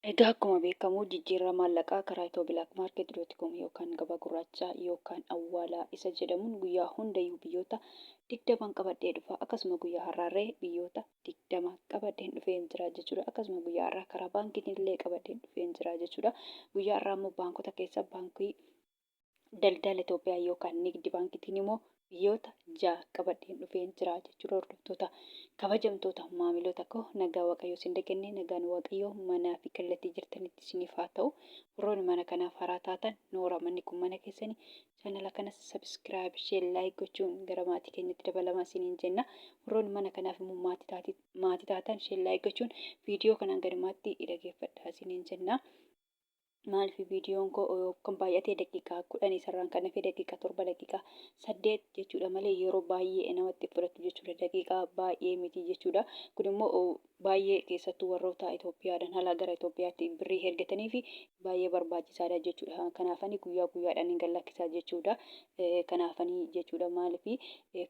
Egaa akkuma beekamu jijjiirraa maallaqaa karaa Itoo Bilaak Maarket.com yookaan gabaa gurraachaa yookaan awwaalaa isa jedhamuun guyyaa hundayyuu biyyoota 20 qabadhee dhufa. Akkasuma guyyaa har'aallee biyyoota 20 qabadheen dhufeen jira jechuudha. Akkasuma guyyaa har'aa karaa baankiitiin illee qabadheen dhufeen jira jechuudha. Guyyaa har'aa immoo baankota keessa baankii daldala Itoophiyaa yookaan Nigdi baankiitiin immoo biyyoota 6 qabadheen dhufeen jira jechuudha. Hordoftoota kabajamtoota maamiltoota koo nagaa waaqayyoo isin dhageenye nagaan waaqayyoo manaa fi kallattii jirtanitti isiniif haa ta'u. Warroonni mana kanaaf haaraa taatan noora manni kun mana keessanii chaanala kanas sabiskiraayib sheer laayik gochuun gara maatii keenyatti dabalamaa isiniin jenna. Warroonni mana kanaaf immoo maatii taatan sheer laayik gochuun viidiyoo kanaan gadumaatti dhaggeeffadhaa isiniin jenna. Maaliif viidiyoon koo kan baay'atee daqiiqaa 10 sararaan kan hafe daqiiqaa 7 daqiiqaa 8 jechuudha malee yeroo baay'ee namatti fudhatu jechuudha. Daqiiqaa baay'ee miti jechuudha. Kun immoo baay'ee keessattuu warroota Itoophiyaadhaan haala gara Itoophiyaatti birrii ergatanii fi baay'ee barbaachisaadha jechuudha. Kanaafanii guyyaa guyyaadhaan hin gallakkisaa jechuudha. Kanaafanii jechuudha maaliif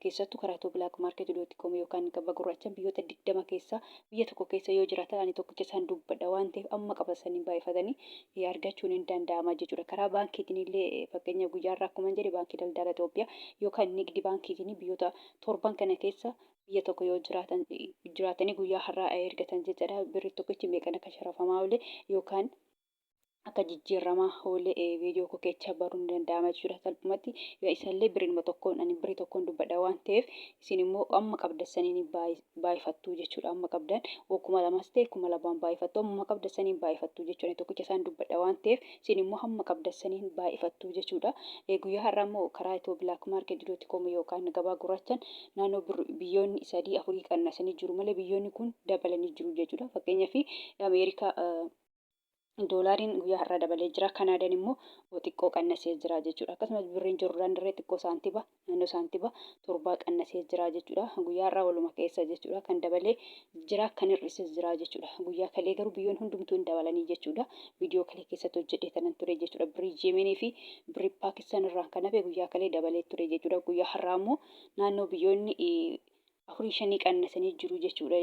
keessattuu karaa Itoo Bilaak Maarket.com yookaan gabaa gurraachaan biyyoota 20 keessa biyya tokko keessa yoo jiraatan ani tokkicha isaan dubbadha waan ta'eef amma qabatanii baay'ifatanii argachuun hin danda'ama jechuudha. Karaa baankiitiin illee fakkeenya guyyaarraa akkuma jedhe baankii daldala Itoophiyaa yookaan Nigdi baankiitiin biyyoota 7 kana keessa biyya tokko yoo jiraatanii guyyaa har'aa ergatan jechuudha. Birri tokkichi meeqan akka sharafamaa oolee yookaan akka jijjiiramaa oolee viidiyoo koo keessaa baruun danda'ama jechuudha. Salphumatti isallee birrii tokkoon ani birrii tokkoon dubbadha waan ta'eef isin immoo amma qabdassanii baay'ifattuu jechuudha. Amma qabdan 2,000 ta'e 2,000 baay'ifattuu amma qabdassanii baay'ifattuu jechuudha. Tokkicha isaan dubbadha waan ta'eef isin immoo amma qabdassanii baay'ifattuu jechuudha. Guyyaa har'aa immoo karaa Itoo Bilaak Maarket.com yookaan gabaa gurraachaan naannoo biyyoonni 3-4 qannasanii jiru malee biyyoonni kun dabalanii jiru jechuudha. Fakkeenyaaf Ameerikaa doolaariin guyyaa har'aa dabalee jira. Kanaadaan immoo xiqqoo qannasee jira jechuudha. Akkasumas birriin Joordaan dirree xiqqoo saantiba naannoo saantiba 7 qannasee jira jechuudha. Guyyaa har'aa waluma keessa jechuudha. Kan dabalee jira kan hir'ises jira jechuudha. Guyyaa kalee garuu biyyoon hundumtuu hin dabalanii jechuudha. Viidiyoo kalee keessatti hojjedhee tanan ture jechuudha. Birrii Jeemenii fi birrii Paakistaan irraa kan hafe guyyaa kalee dabalee ture jechuudha. Guyyaa har'aa immoo naannoo biyyoonni 4-5 qannasanii jiru jechuudha.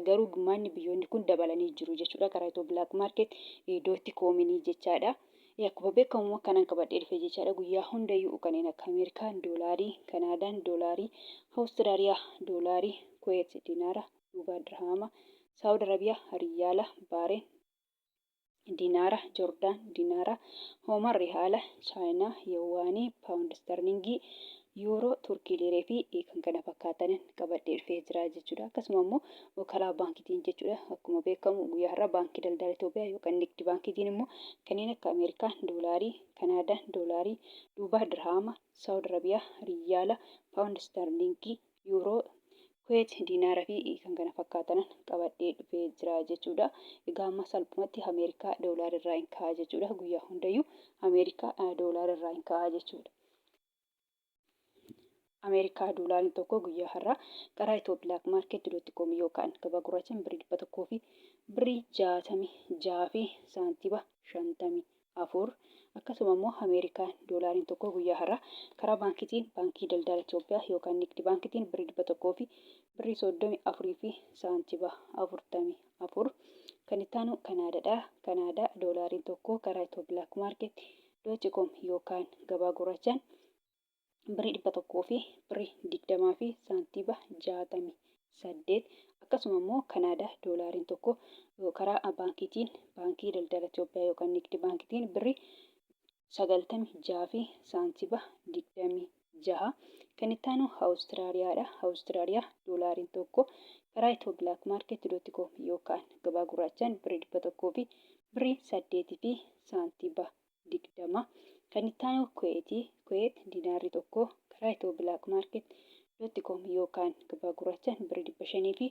Garuu gummaanni biyyoonni kun dabalanii jiru jechuudha. Karaa Itoo Bilaak Maarket.com jechaadha. Akkuma beekamu kanaan qabadhee dhufe jechaadha. Guyyaa hundayyuu kanneen akka Ameerikaan doolaarii, Kanaadaan doolaarii, Awustiraaliyaa doolaarii, Kuweet diinaara, Duubaa dirhaama, Saawud Arabiyaa riyaala, Baareen diinaara, Joordaan diinaara, Ooman riyaala, Chaayinaa yuwaanii, paawundi sterlingii, yuuroo, turkii liiree fi kan kana fakkaatan qabadhee dhufee jira jechuudha. Akkasuma immoo karaa baankiitiin jechuudha. Akkuma beekamu guyyaa har'aa baankii daldala Itoophiyaa yookaan Nigdi baankiitiin immoo kanneen akka Ameerikaan doolaarii, Kanaadaan doolaarii, Duubaa dirhaama, Saawud Arabiyaa riyaala, paawundi sterlingii, yuuroo, Kuweet diinaaraa fi kan kana fakkaatan qabadhee dhufee jira jechuudha. Egaa amma salphumatti Ameerikaa doolaara irraa hin ka'a jechuudha. Guyyaa hundayyuu Ameerikaa doolaara irraa hin ka'a jechuudha. Ameerikaa doolaariin tokko guyyaa har'aa karaa Itoo Bilaak Maarket.com yookaan gabaa gurraachaan birrii 100 fi birrii 66 fi saantiba 54. Akkasuma immoo Ameerikaan doolaariin tokko guyyaa har'aa karaa baankiitiin baankii daldala Itoophiyaa yookaan Nigdi baankiitiin birrii 100 fi birrii 34 fi saantiba 44. Kan itti aanu Kanaadaadha. Kanaadaa doolaariin tokko karaa Itoo Bilaak Maarket.com yookaan gabaa gurraachaan birrii 100 fi birrii 20 fi saantiba 68. Akkasuma immoo Kanaadaa doolaariin tokko karaa baankiitiin baankii daldala Itoophiyaa yookaan Nigdi baankiitiin birrii 96 fi saantiba 26. Kan itti aanu Awustiraaliyaadha. Awustiraaliyaa doolaariin tokko karaa Itoo Bilaak Maarket.com yookaan gabaa gurraachaan birrii 100 fi birrii 8 fi saantiba 20. Kan itti aanu Kuweet diinaarri tokko karaa Itoo Bilaak Maarket.com yookaan gabaa gurraachaan birrii 500 fi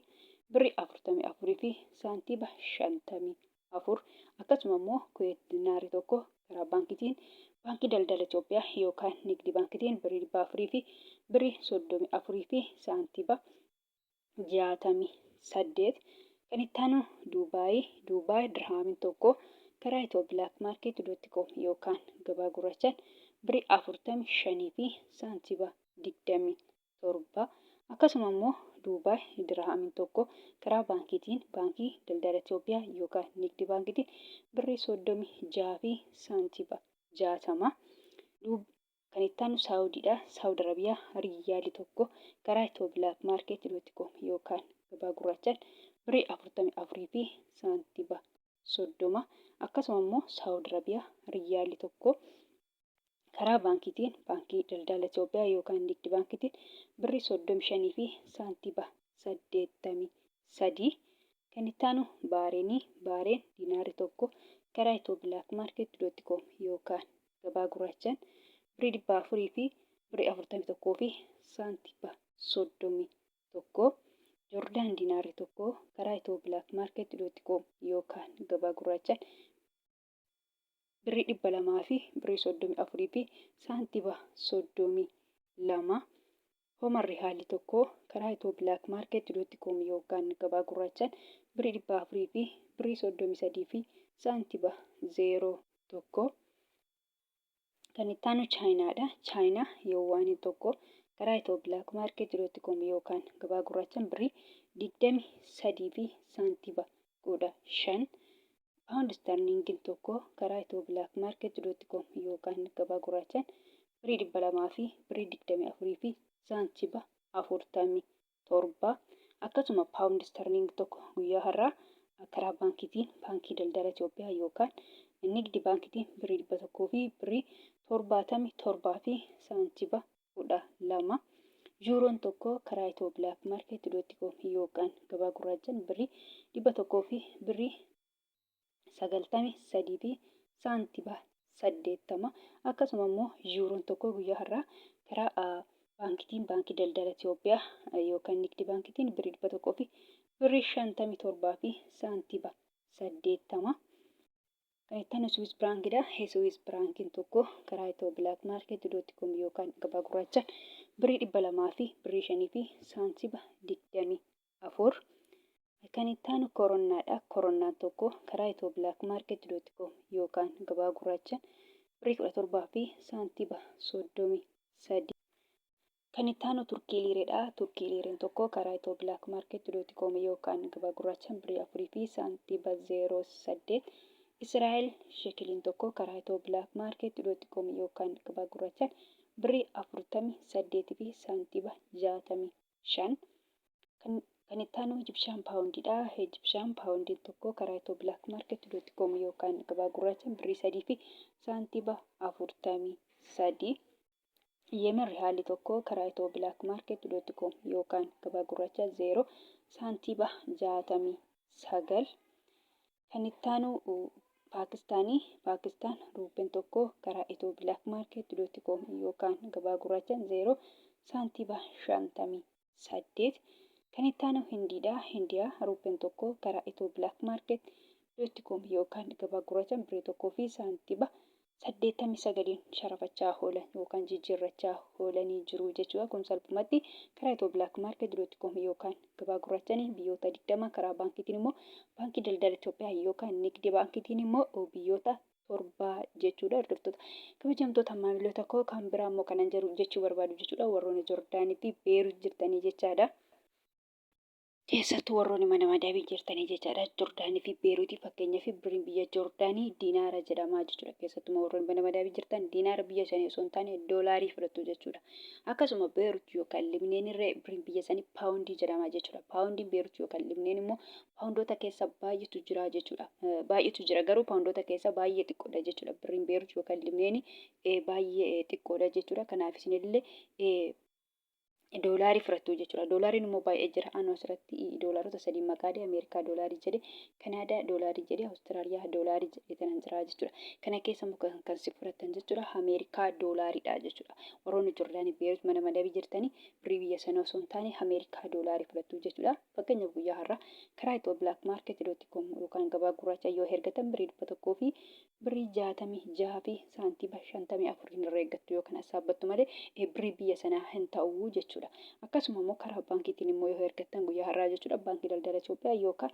birrii 44 fi saantiba 54. Akkasuma immoo Kuweet diinaarri tokko karaa baankiitiin baankii daldala Itoophiyaa yookaan Nigdi baankiitiin birrii 400 fi birrii 34 fi saantiba 68. Kan itti aanu Duubaay dirhaamiin tokko karaa Itoo Bilaak Maarket.com yookaan gabaa gurraachaan birrii 45 fi saantiba 27. Akkasuma immoo Duubaay dirhamiin tokko karaa baankiitiin baankii daldala Itoophiyaa yookaan Nigdi baankiitiin birrii 36 fi saantiba 60. Kan itti aanu Saawudiidha. Saawudi Arabiyaa riyaalii tokko karaa Itoo Bilaak Maarkeet.com yookaan gabaa gurraachaan birrii 44 fi saantiba 30. Akkasuma immoo Saawudi Arabiyaa riyaalii tokko karaa baankiitiin baankii daldala Itoophiyaa yookaan Nigdi baankiitiin birrii 35 fi saantiba 83. Kan itti aanu Baareen diinaarii tokko karaa Itoo Bilaak Maarkeet.com yookaan gabaa gurraachaan birrii 400 fi birrii 41 fi saantiba 31. Joordaan diinaarii tokko karaa Itoo Bilaak Maarkeet.com yookaan gabaa gurraachaan birrii 200 fi birrii 34 fi saantiba 32. Omar Rihaalii tokko karaa Itoo Bilaak Maarkeet.com yookaan gabaa gurraachaan birrii 400 fi birrii 33 fi saantiba 01. Kan itti aanu Chaayinaadha. Chaayinaa Yoowwaanii tokko karaa Itoo Bilaak Maarkeet.com yookaan gabaa gurraachaan birrii 23 fi saantiba 15. Paawundi sterlingiin tokko karaa Itoo Bilaak Maarkeet.com yookaan gabaa gurraachaan birrii 200 fi birrii 24 fi saantiba 47. Akkasuma paawundi sterlingii tokko guyyaa har'aa karaa baankiitiin baankii daldala Itoophiyaa yookaan Nigdi baankiitiin birrii 100 fi birrii 77 fi saantiba 12. Yuuroon tokko karaa Itoo Bilaak Maarkeet.com yookaan gabaa gurraachaan birrii 100 fi birrii 93 fi saantiba 80. Akkasuma immoo yuuroon tokko guyyaa har'aa karaa baankiitiin baankii daldala Itoophiyaa yookaan Nigdi baankiitiin birrii 100 fi birrii 57 fi saantiba 80. Kan itti aanu Swiss Biraankiidha. Swiss Biraankiin tokko karaa Itoo Bilaak Maarkeet.com yookaan gabaa gurraachaan birrii 200 fi birrii 5 fi saantiba 24. Kan itti aanu Koronaadha. Koronaan tokko karaa Itoo Bilaak Maarkeet.com yookaan gabaa gurraachaan birrii 17 fi saantiba 33. Kan itti aanu Turkii Liireedha. Turkii Liireen tokko karaa Itoo Bilaak Maarkeet.com yookaan gabaa gurraachaan birrii 4 fi saantiba 08. Israa'el Sheekiliin tokko karaa Itoo Bilaak Maarkeet.com yookaan gabaa gurraachaan birrii 48 fi saantiba 65. Kan itti aanu Ijipshaan Paawundiidha. Ijipshaan Paawundiin tokko karaa Itoo Bilaak Maarkeet.com yookaan gabaa gurraachaan birrii 3 fi saantiba 43. Yemen Rihaalii tokko karaa Itoo Bilaak Maarkeet.com yookaan gabaa gurraachaa 0 saantiba 69. Kan itti aanu Paakistaan ruupeen tokko karaa Itoo Bilaak Maarkeet.com yookaan gabaa gurraachaan 0 saantiba 58. Kan itti aanu Hindiidha. Hindiyaa ruupeen tokko karaa Itoo Bilaak Maarkeet.com yookaan gabaa gurraachaan birrii 1 fi saantiba 89 sharafachaa oolan yookaan jijjiirrachaa oolanii jiru jechuudha. Kun salphumatti karaa Itoo Bilaak Maarkeet.com yookaan gabaa gurraachaan biyyoota 20 karaa baankiitiin immoo baankii daldala Itoophiyaa yookaan Nigdi baankiitiin immoo biyyoota 7 jechuudha. Hordoftoota kabajamtoota maamiloota koo kan biraa immoo kanan jiru jechuu barbaadu jechuudha. Warroonni Joordaanii fi Beerut jirtanii jechaadha. Keessattuu warroonni mana madaabii jirtanii jechaadha. Joordaanii fi Beeruutii fakkeenyaaf birriin biyya Joordaanii diinaara jedhama jechuudha. Keessattuu warroonni mana madaabii jirtan diinaara biyya sanii osoo hin taane doolaarii fudhatu jechuudha. Akkasuma Beerut yookaan Libneen irree birriin biyya sanii paawundii jedhama jechuudha. Paawundiin Beerut yookaan Libneen immoo paawundoota keessa baay'eetu jira jechuudha. Baay'eetu jira garuu paawundoota keessa baay'ee xiqqoodha jechuudha. Birriin Beerut yookaan Libneen baay'ee xiqqoodha jechuudha. Kanaaf isinillee doolaarii fudhattu jechuudha. Doolaariin immoo baay'ee jira. Anoo asirratti doolaarota sadii maqaadha. Ameerikaa doolaarii jedhe, Kanaadaa doolaarii jedhe, Awustiraaliyaa doolaarii jedhe kanan jira jechuudha. Kana keessa immoo kan si fudhatan jechuudha. Ameerikaa doolaariidha jechuudha. Warroonni Joordaanii Beerut mana madaabii jirtanii birrii biyya sana osoo hin taane Ameerikaa doolaarii fudhattu jechuudha. Fakkeenyaaf guyyaa har'aa karaa Itoo Bilaak Maarkeet.com yookaan gabaa gurraachaa yoo ergatan birrii 100 fi birrii 66 fi saantiba 54 hin eeggattu yookaan assaabbattu malee birrii biyya sanaa hin ta'u jechuudha. Akkasuma immoo karaa baankiitiin immoo yoo ergattan guyyaa har'aa jechuudha. Baankii daldala Itoophiyaa yookaan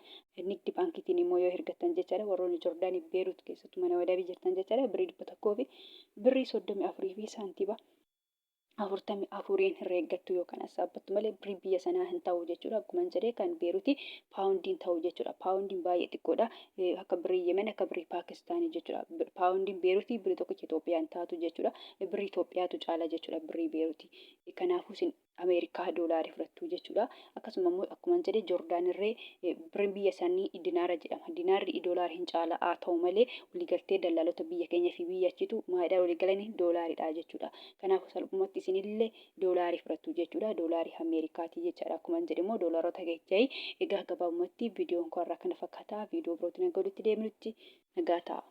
Nigdi baankiitiin immoo yoo ergattan jechaadha. Warroonni Joordaanii Beerut keessattuu mana madaabii jirtan jechaadha. Birrii 100 fi birrii 34 fi saantiba 44 herreeggattu yookaan saabbattu malee birrii biyya sanaa hin ta'u jechuudha. Akkuma jedhee kan Beeruuti paawundiin ta'u jechuudha. Paawundiin baay'ee xiqqoodha. Akka birrii Yemen akka birrii Paakistaanii jechuudha. Paawundiin Beeruuti birrii tokkicha Itoophiyaan taatu jechuudha. Birrii Itoophiyaatu caala jechuudha birrii Beeruuti. Kanaafuu isin Ameerikaa doolaarii fudhattu jechuudha. Akkasuma immoo akkuma jedhee Joordaan irree birriin biyya isaanii dinaara jedhama. Dinaarri doolaarii hin caala haa ta'u malee waliigaltee daldaltoota biyya keenyaa fi biyya achiitu maayidhaa waliigalanii doolaariidha jechuudha. Kanaafuu salphumatti isinillee doolaarii fudhattu jechuudha. Doolaarii Ameerikaati jechuudha. Akkuma jedhe immoo doolaarota gajjaa'ii egaa gabaabumatti viidiyoon koo irraa kana fakkaata. Viidiyoo birootiin akka walitti deemnutti nagaa ta'a.